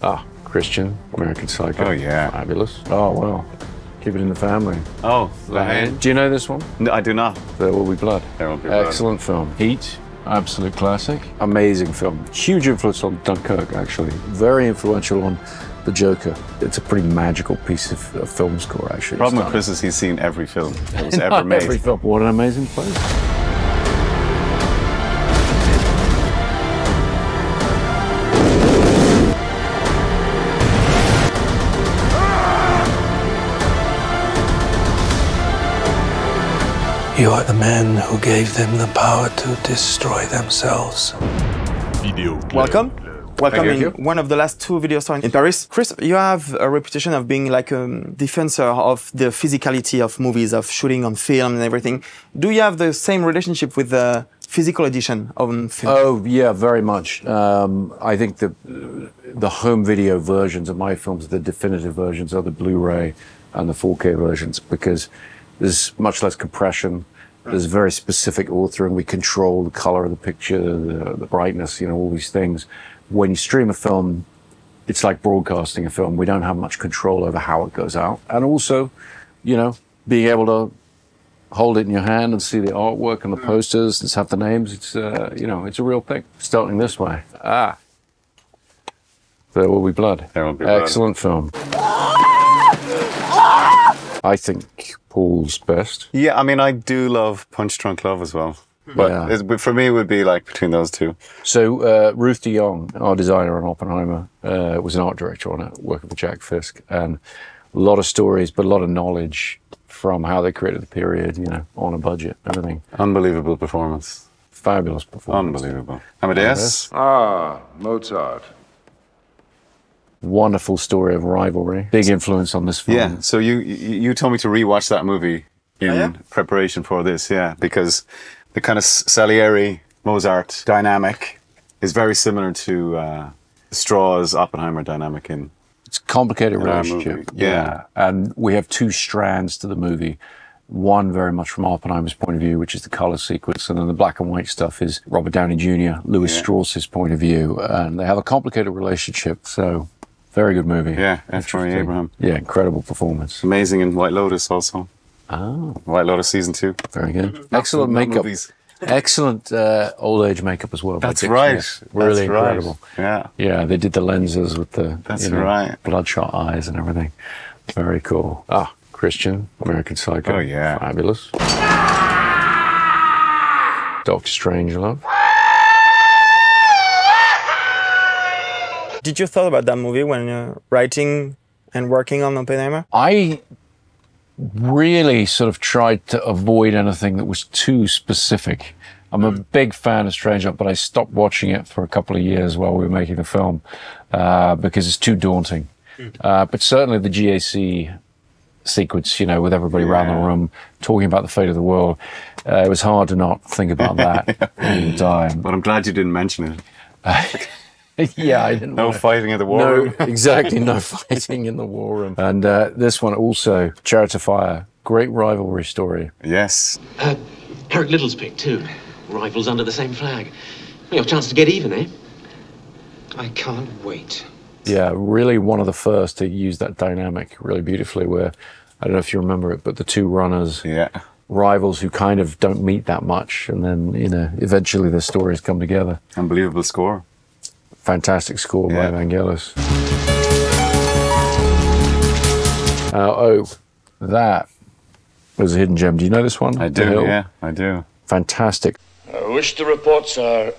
Ah, Christian, American Psycho. Oh, yeah. Fabulous. Oh, well. Keep it in the family. Oh, Lahane. Do you know this one? No, I do not. There Will Be Blood. There Will Be Blood. Excellent film. Heat, absolute classic. Amazing film. Huge influence on Dunkirk, actually. Very influential on The Joker. It's a pretty magical piece of film score, actually. Problem with Chris is he's seen every film that was ever made. Every film. What an amazing place. You are the man who gave them the power to destroy themselves. Vidéo Club. Welcome in one of the last two videos in Paris. Chris, you have a reputation of being like a defensor of the physicality of movies, of shooting on film and everything. Do you have the same relationship with the physical edition on film? Oh, yeah, very much. I think the home video versions of my films, the definitive versions, are the Blu-ray and the 4K versions, because there's much less compression. There's very specific authoring. We control the color of the picture, the brightness, you know, all these things. When you stream a film, it's like broadcasting a film. We don't have much control over how it goes out. And also, you know, being able to hold it in your hand and see the artwork and the posters and have the names, it's, you know, it's a real thing. Starting this way. Ah. There Will Be Blood. There Will Be Blood. Excellent film. I think Paul's best. Yeah, I mean, I do love Punch Drunk Love as well. But for me, it would be like between those two. So Ruth de Jong, our designer on Oppenheimer, was an art director on it, working for Jack Fisk. And a lot of stories, but a lot of knowledge from how they created the period, you know, on a budget, everything. Unbelievable performance. Fabulous performance. Unbelievable. Amadeus? Ah, Mozart. Wonderful story of rivalry. Big influence on this film. Yeah, so you told me to rewatch that movie in preparation for this, yeah, because the kind of Salieri-Mozart dynamic is very similar to Straw's Oppenheimer dynamic in It's a complicated relationship. Yeah. And we have two strands to the movie. One very much from Oppenheimer's point of view, which is the color sequence, and then the black and white stuff is Robert Downey Jr., Louis Strauss's point of view, and they have a complicated relationship, so very good movie. Yeah, F. Murray Abraham. Yeah, incredible performance. Amazing in White Lotus also. Oh. White Lotus season 2. Very good. Excellent makeup. Excellent old age makeup as well. That's right. Really incredible. Yeah. Yeah, they did the lenses with the bloodshot eyes and everything. Very cool. Ah, Christian, American Psycho. Oh, yeah. Fabulous. Doctor Strangelove. Did you thought about that movie when you're writing and working on Oppenheimer? I really sort of tried to avoid anything that was too specific. I'm a big fan of Strangelove, but I stopped watching it for a couple of years while we were making the film because it's too daunting. But certainly the GAC sequence, you know, with everybody around the room talking about the fate of the world, it was hard to not think about that all the time. But I'm glad you didn't mention it. Yeah, I didn't. No fighting in the war room. Exactly, no fighting in the war room. And this one also, Chariots of Fire, great rivalry story. Yes. Eric Little's picked too. Rivals under the same flag. We have a chance to get even, eh? I can't wait. Yeah, really one of the first to use that dynamic really beautifully, where, I don't know if you remember it, but the two runners, rivals who kind of don't meet that much, and then, you know, eventually the stories come together. Unbelievable score. Fantastic score by Vangelis. That was a hidden gem. Do you know this one? I do, yeah, I do. Fantastic. I wish to report, sir,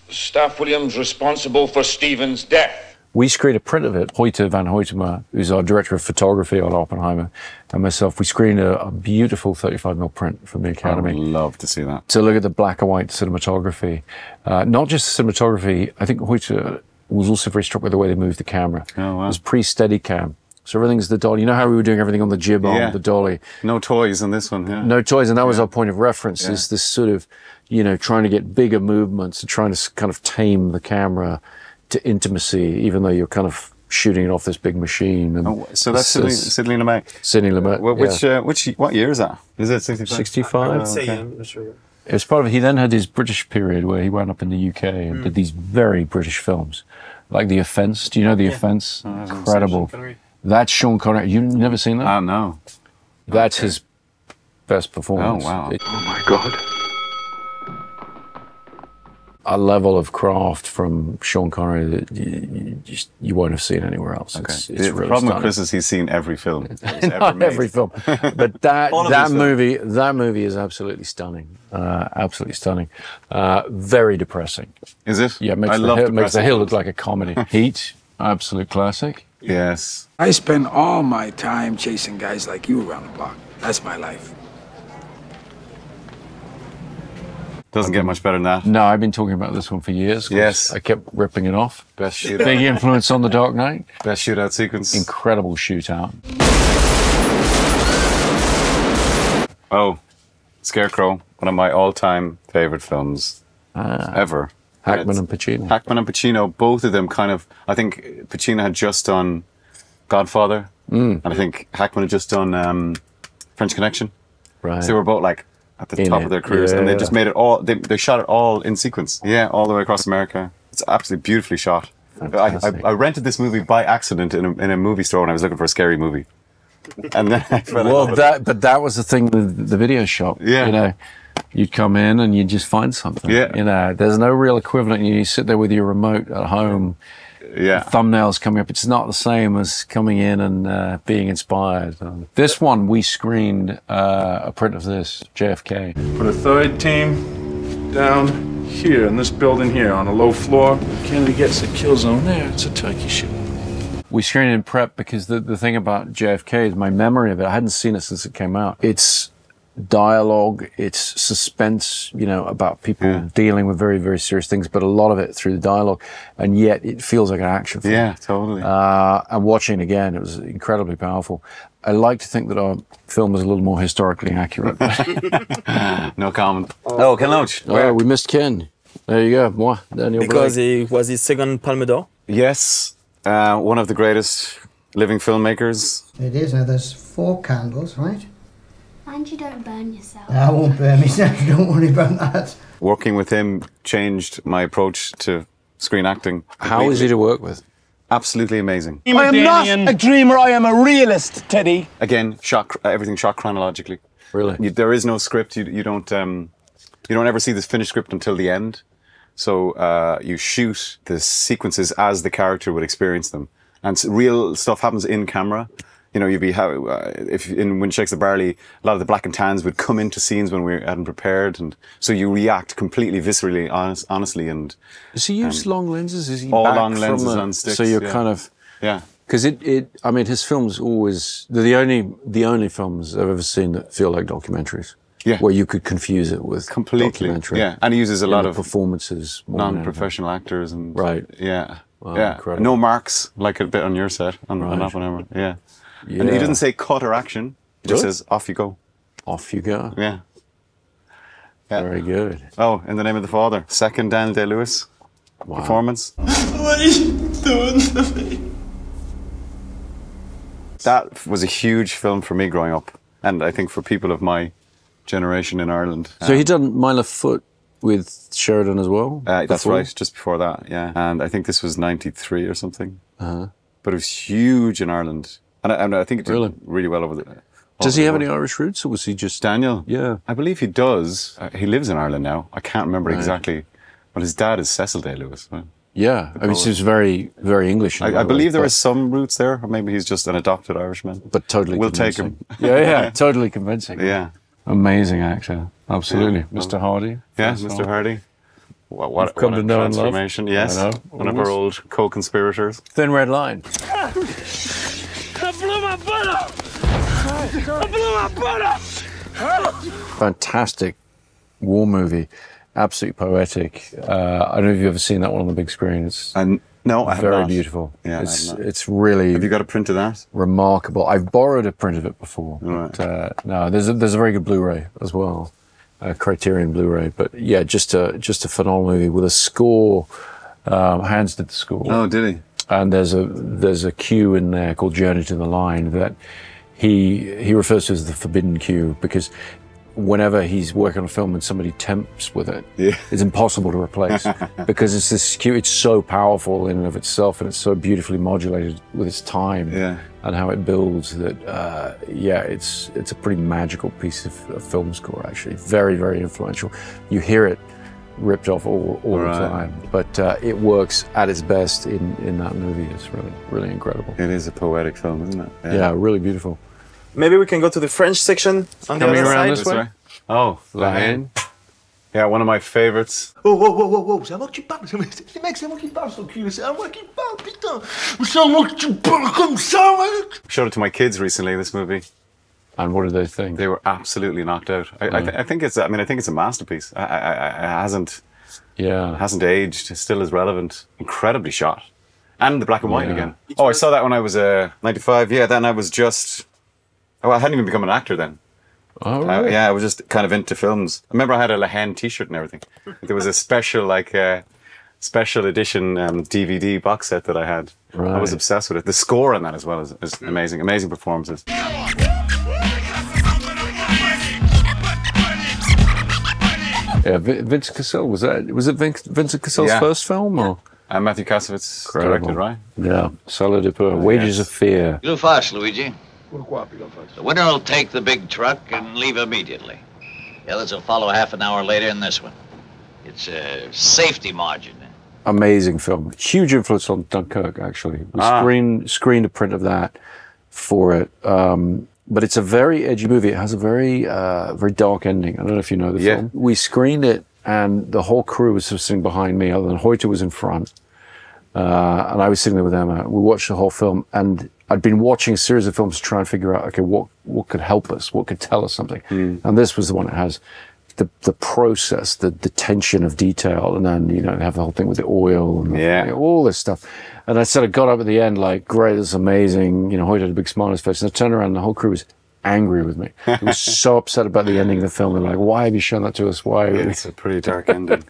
Staff Williams responsible for Stephen's death. We screened a print of it. Hoyte van Hoytema, who's our director of photography on Oppenheimer, and myself, we screened a beautiful 35mm print from the Academy. I would love to see that. To look at the black and white cinematography. Not just the cinematography, I think Hoyte was also very struck with the way they moved the camera. Oh, wow. It was pre-Steadicam. So everything's the dolly. You know how we were doing everything on the jib arm, the dolly? No toys on this one, No toys, and that was our point of reference, is this sort of, you know, trying to get bigger movements and trying to kind of tame the camera to intimacy, even though you're kind of shooting it off this big machine. And so that's Sidney Lumet. Sidney Lumet. What year is that? Is it 65? 65. I would say, I'm not sure. It was part of, he then had his British period where he wound up in the UK and did these very British films. Like The Offense. Do you know The Offense? Incredible. That's Sean Connery. You've never seen that? No. That's his best performance. Oh, wow. Oh my God. A level of craft from Sean Connery that you won't have seen anywhere else. Okay. It's The really problem stunning. with Chris is he's seen every film. Not every film, but that his movie is absolutely stunning. Absolutely stunning. Very depressing. Is it? Yeah, I love makes The Hill look films. like a comedy. Heat, absolute classic. Yes. I spend all my time chasing guys like you around the block. That's my life. Doesn't get much better than that. No, I've been talking about this one for years. Yes. I kept ripping it off. Best shootout. Big influence on The Dark Knight. Best shootout sequence. Incredible shootout. Oh, Scarecrow, one of my all-time favorite films ever. Hackman and Pacino. Hackman and Pacino, both of them kind of, I think Pacino had just done Godfather, and I think Hackman had just done French Connection. Right. So they were both like at the top of their careers, and they just made it all, they shot it all in sequence. Yeah, all the way across America. It's absolutely beautifully shot. I rented this movie by accident in a movie store when I was looking for a scary movie. And then I fell in love with it. But that was the thing with the video shop. Yeah. You know, you'd come in and you'd just find something. Yeah. You know, there's no real equivalent. You sit there with your remote at home. Yeah. Thumbnails coming up. It's not the same as coming in and being inspired. This one, we screened a print of this, JFK. Put a third team down here in this building here on a low floor. Kennedy gets the kill zone there. It's a turkey shoot. We screened it in prep because the thing about JFK is my memory of it. I hadn't seen it since it came out. It's dialogue, it's suspense, you know, about people dealing with very, very serious things, but a lot of it through the dialogue, and yet it feels like an action film. Yeah, totally. And watching it again, it was incredibly powerful. I like to think that our film is a little more historically accurate. No comment. Oh, Ken Loach. Oh, we missed Ken. There you go. Moi, Daniel Because Blake. he was his second Palme d'Or. Yes, one of the greatest living filmmakers. It is. Now there's 4 candles, right? And you don't burn yourself. I won't burn myself. Don't worry about that. Working with him changed my approach to screen acting. How is he to work with? Absolutely amazing. I am not a dreamer, I am a realist, Teddy. Again, everything shot chronologically. Really? There is no script. You don't ever see this finished script until the end. So you shoot the sequences as the character would experience them, and real stuff happens in camera. You know, when Shakes the Barley, a lot of the black and tans would come into scenes when we hadn't prepared, and so you react completely viscerally, honestly. And does he use long lenses? Is he all back long from lenses on sticks? So you're kind of because I mean, his films always they're the only films I've ever seen that feel like documentaries. Yeah, where you could confuse it with documentary. Yeah, and he uses a lot of performances, non-professional actors, and yeah, wow, yeah, incredible. No marks like a bit on your set on Oppenheimer. Yeah. And he doesn't say cut or action. He just says, off you go. Off you go. Yeah. Very good. Oh, In the Name of the Father. Second Daniel Day-Lewis performance. What are you doing to me? That was a huge film for me growing up. And I think for people of my generation in Ireland. So he'd done My Left Foot with Sheridan as well? That's right, just before that, yeah. And I think this was 93 or something. But it was huge in Ireland. And I think it did really well over the... Does he have any Irish roots, or was he just... Daniel? Yeah. I believe he does. He lives in Ireland now. I can't remember exactly. But his dad is Cecil Day-Lewis. Right? Yeah. I mean, he was very, very English. I believe there are some roots there, or maybe he's just an adopted Irishman. But totally We'll convincing. take him. Yeah, totally convincing. Yeah. Amazing actor. Absolutely. Yeah. Mr. Hardy. Yeah, Mr. Hardy. What a And transformation. love. Yes. I know. One of our old co-conspirators. Thin Red Line. I blew my butt up! I blew my butt up! Fantastic war movie. Absolutely poetic. I don't know if you've ever seen that one on the big screen. It's no, I have very not. beautiful. Yeah, it's really. Have you got a print of that? Remarkable. I've borrowed a print of it before. Right. But, no, there's a very good Blu-ray as well, Criterion Blu-ray. But yeah, just a phenomenal movie with a score. Hans did the score. Oh, did he? And there's a cue in there called Journey to the Line that he refers to as the forbidden cue, because whenever he's working on a film and somebody tempts with it, it's impossible to replace because it's so powerful in and of itself, and it's so beautifully modulated with its time and how it builds that, it's a pretty magical piece of film score, actually. Very, very influential. You hear it ripped off all the time, but it works at its best in that movie. It's really, really incredible. It is a poetic film, isn't it? Yeah, really beautiful. Maybe we can go to the French section on the other side. This way? Oh, La Haine. Yeah, one of my favorites. Oh, whoa, whoa, whoa, whoa, c'est à moi que tu parles. Les mecs, c'est à moi qui parle, son cul. C'est à moi qui parle, putain. C'est à moi que tu parles comme ça, mec. Showed it to my kids recently, this movie. And what did they think? They were absolutely knocked out. I think it's. I mean, I think it's a masterpiece. It hasn't aged. It still is relevant. Incredibly shot, and the black and white again. Oh, I saw that when I was 95. Yeah, then I was just. Oh, I hadn't even become an actor then. Oh, really? I was just kind of into films. I remember I had a La Haine T-shirt and everything. There was a special, special edition DVD box set that I had. Right. I was obsessed with it. The score on that as well is amazing. Amazing performances. Yeah, Vincent Cassel, was it Vincent Cassel's first film? Or? Matthew Kassovitz directed, right? Yeah, Salle de Peur, Wages of Fear. You'll fast, Luigi. The winner will take the big truck and leave immediately. The others will follow half an hour later in this one. It's a safety margin. Amazing film. Huge influence on Dunkirk, actually. We screened a print of that for it. But it's a very edgy movie. It has a very very dark ending. I don't know if you know the film. We screened it, and the whole crew was sort of sitting behind me, other than Hoyte was in front. And I was sitting there with Emma. We watched the whole film, and I'd been watching a series of films to try and figure out, okay, what could help us? What could tell us something? And this was the one that has the process, the tension of detail, and then, you know, they have the whole thing with the oil and all this stuff. And I sort of got up at the end like, great, this is amazing. You know, Hoyte had a big smile on his face. And I turned around and the whole crew was angry with me. They were so upset about the ending of the film. They're like, why have you shown that to us? Why? It's a pretty dark ending.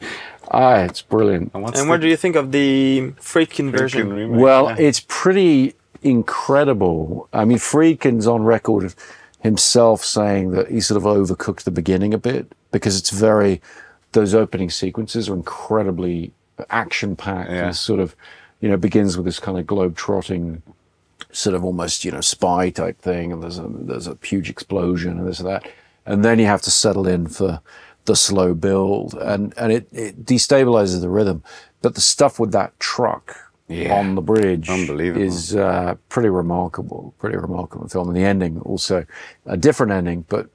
It's brilliant. And what do you think of the Friedkin version? Remake, well, it's pretty incredible. I mean, Friedkin's on record of himself saying that he sort of overcooked the beginning a bit, because it's those opening sequences are incredibly action-packed and sort of, you know, begins with this kind of globe-trotting sort of almost, you know, spy type thing, and there's a huge explosion and this and that. And then you have to settle in for the slow build, and it destabilizes the rhythm. But the stuff with that truck on the bridge is pretty remarkable film. And the ending also, a different ending, but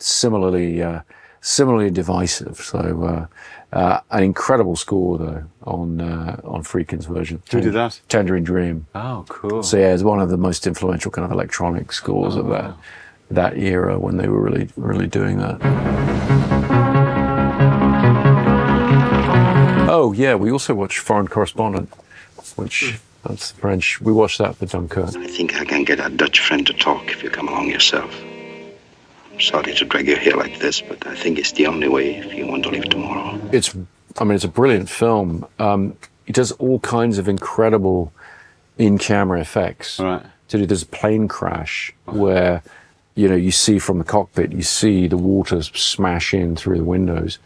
similarly divisive. So an incredible score though on Friedkin's version. Who did that? Tangerine Dream. Oh, cool. So yeah, it's one of the most influential kind of electronic scores of that era when they were really doing that. Oh yeah, we also watched Foreign Correspondent, which that's French. We watched that for Dunkirk. I think I can get a Dutch friend to talk if you come along yourself. I'm sorry to drag you here like this, but I think it's the only way if you want to leave tomorrow. It's a brilliant film. It does all kinds of incredible in-camera effects. Right. There's a plane crash where, you know, you see from the cockpit, you see the water smash in through the windows.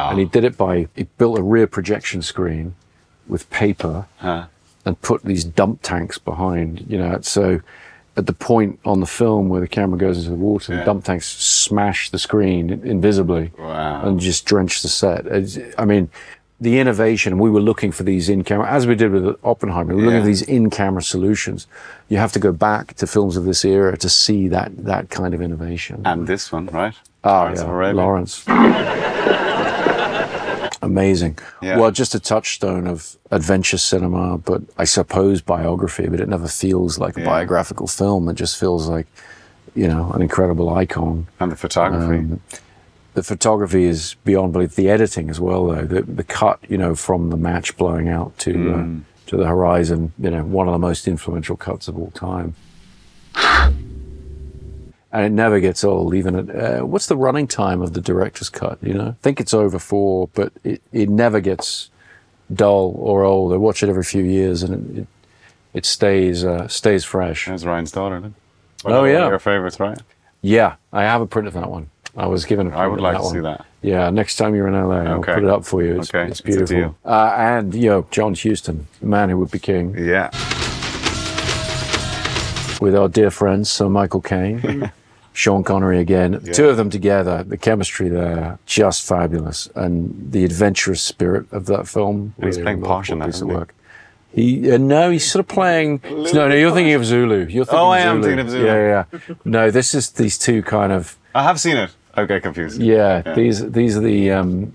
And he did it he built a rear projection screen with paper and put these dump tanks behind, you know. So at the point on the film where the camera goes into the water, the dump tanks smash the screen invisibly and just drench the set. I mean, the innovation, we were looking for these in-camera, as we did with Oppenheimer, we were looking for these in-camera solutions. You have to go back to films of this era to see that kind of innovation. And this one, right? Oh, yeah, Lawrence. Amazing. Yeah. Well, just a touchstone of adventure cinema, but I suppose biography, but it never feels like a biographical film. It just feels like, you know, an incredible icon. And the photography. The photography is beyond belief. The editing as well, though. The cut, you know, from the match blowing out to the horizon, you know, one of the most influential cuts of all time. And it never gets old, even at, what's the running time of the director's cut, you know? I think it's over 4, but it never gets dull or old. I watch it every few years and it stays fresh. That's Ryan's daughter, then. Oh, yeah. One of your favorites, right? Yeah, I have a print of that one. I was given a print I would like of to that see one. that. Yeah, next time you're in LA, I'll put it up for you. It's, Okay, it's beautiful. it's a deal. And, you know, John Huston, the man who would be king. Yeah. With our dear friends, Sir Michael Caine, Sean Connery again. Yeah. Two of them together, the chemistry there, just fabulous. And the adventurous spirit of that film. He's playing posh in that, piece of isn't he? work. No, he's sort of playing. No, you're thinking of Zulu. You're thinking Oh, of I am Zulu. thinking of Zulu. Yeah. No, this is these two kind of. I have seen it. I get confused. Yeah, these are the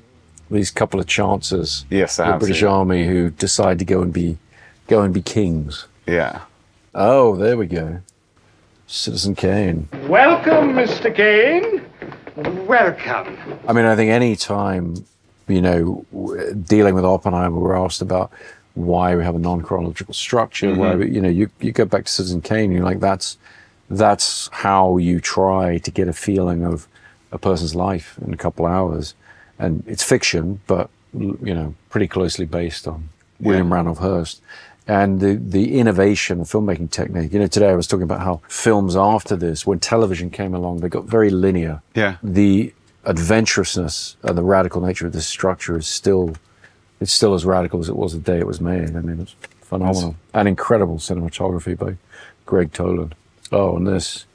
these couple of chancers. Yes, I the have British seen it. Army who decide to go and be kings. Yeah. Oh, there we go. Citizen Kane. Welcome, Mr. Kane. Welcome. I mean, I think any time, you know, dealing with Oppenheimer, we're asked about why we have a non-chronological structure. Why we, you know, you go back to Citizen Kane, you're like, that's how you try to get a feeling of a person's life in a couple hours. And it's fiction, but, you know, pretty closely based on William Randolph Hearst. And the innovation of filmmaking technique. You know, today I was talking about how films after this, when television came along, they got very linear. Yeah. The adventurousness and the radical nature of this structure is still, it's still as radical as it was the day it was made. I mean, it's phenomenal. And incredible cinematography by Greg Toland. Oh, and this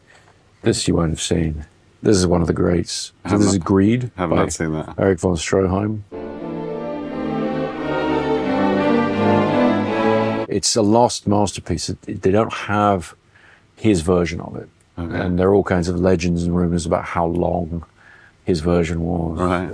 you won't have seen. This is one of the greats. So this is Greed. I have not seen that. Eric von Stroheim. It's a lost masterpiece. They don't have his version of it. Okay. And there are all kinds of legends and rumors about how long his version was. Right.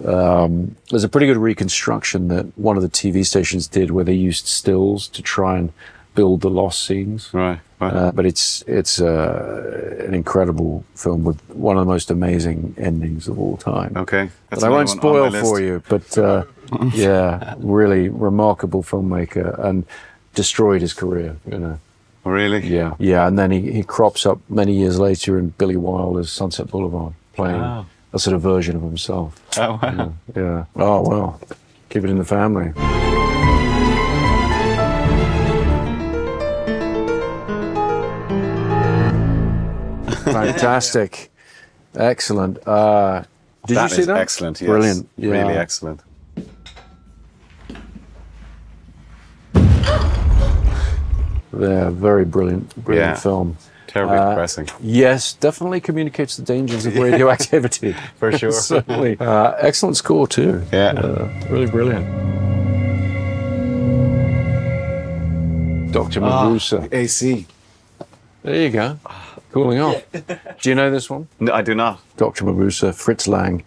There's a pretty good reconstruction that one of the TV stations did where they used stills to try and build the lost scenes. Right. But it's an incredible film with one of the most amazing endings of all time. Okay. But I won't spoil for you, but yeah, really remarkable filmmaker and destroyed his career, you know. Really? Yeah. Yeah, and then he crops up many years later in Billy Wilder's Sunset Boulevard, playing a sort of version of himself. Oh, wow. Yeah. Oh, well, keep it in the family. Fantastic. Excellent. Did you see that? Excellent, yes. Brilliant. Yeah. Really excellent. Yeah, very brilliant film. Terribly depressing. Yes, definitely communicates the dangers of radioactivity. For sure. Certainly. Excellent score too. Yeah. Really brilliant. Dr. Mabusa. AC. There you go. Cooling off. Do you know this one? No, I do not. Dr. Mabusa, Fritz Lang.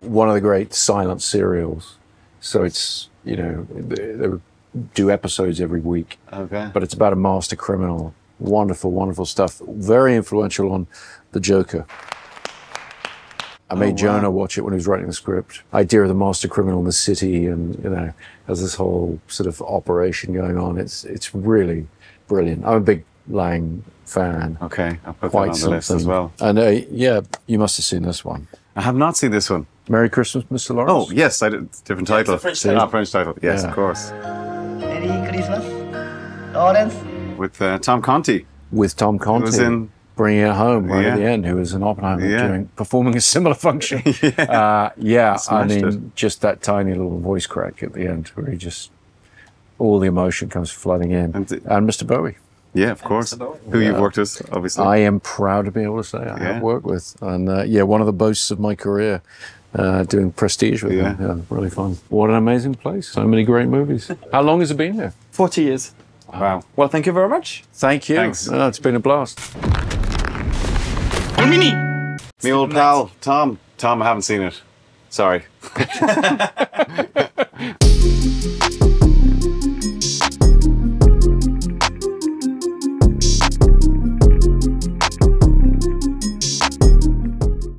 One of the great silent serials. So it's, you know, they do episodes every week. Okay. But it's about a master criminal. Wonderful, wonderful stuff. Very influential on The Joker. I made Jonah watch it when he was writing the script. Idea of the master criminal in the city, and, you know, has this whole sort of operation going on. It's really brilliant. I'm a big Lang fan. Okay, I'll put Quite that on the list as well. And yeah, you must have seen this one. I have not seen this one. Merry Christmas, Mr. Lawrence. Oh, yes, I did. Different title. French title. French title. Yes, Yeah. of course. Merry Christmas, Lawrence. With Tom Conti. With Tom Conti. Who was in... Bringing It Home right at the end, who was an Oppenheimer performing a similar function. I mean, just that tiny little voice crack at the end where he just, all the emotion comes flooding in. And Mr. Bowie. Yeah, of course. Who you've worked with, obviously. I am proud to be able to say I have worked with. And one of the boasts of my career, doing Prestige with him. Yeah, really fun. What an amazing place. So many great movies. How long has it been here? 40 years. Wow. Well, thank you very much. Thank you. Thanks. It's been a blast. Konbini. Me old pal, Tom. Tom, I haven't seen it. Sorry.